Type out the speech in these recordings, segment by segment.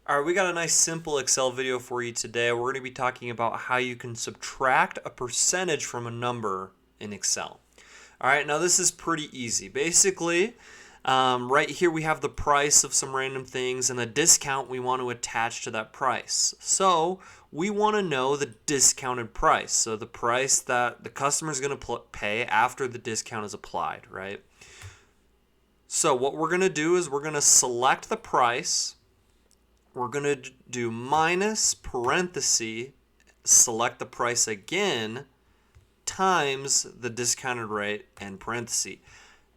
All right, we got a nice simple Excel video for you today. We're going to be talking about how you can subtract a percentage from a number in Excel. All right, now this is pretty easy. Basically, right here we have the price of some random things and a discount we want to attach to that price. So we want to know the discounted price. So the price that the customer is going to pay after the discount is applied, right? So what we're going to do is we're going to select the price. We're going to do minus parenthesis, select the price again, times the discounted rate and parenthesis.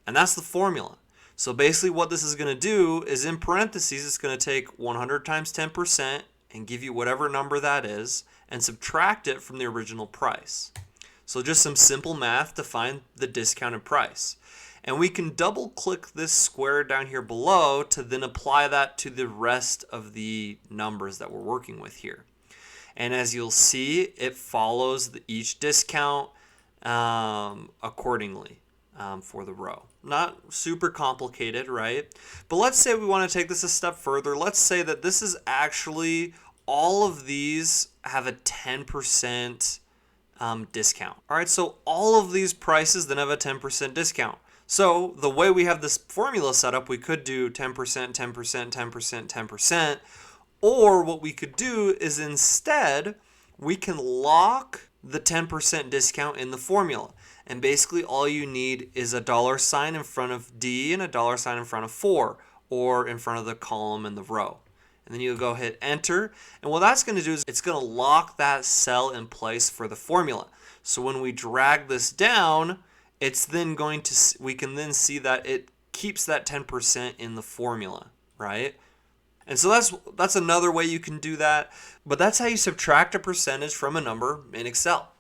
And that's the formula. So basically what this is going to do is in parentheses, it's going to take 100 times 10% and give you whatever number that is and subtract it from the original price. So just some simple math to find the discounted price. And we can double click this square down here below to then apply that to the rest of the numbers that we're working with here. And as you'll see, it follows each discount accordingly for the row. Not super complicated, right? But let's say we want to take this a step further. Let's say that this is actually all of these have a 10% discount. All right, so all of these prices then have a 10% discount. So the way we have this formula set up, we could do 10%, 10%, 10%, 10%, or what we could do is instead, we can lock the 10% discount in the formula. And basically all you need is a dollar sign in front of D and a dollar sign in front of 4, or in front of the column and the row. And then you'll go hit enter. And what that's going to do is it's going to lock that cell in place for the formula. So when we drag this down, it's then going to, we can then see that it keeps that 10% in the formula, right? And so that's another way you can do that. But that's how you subtract a percentage from a number in Excel.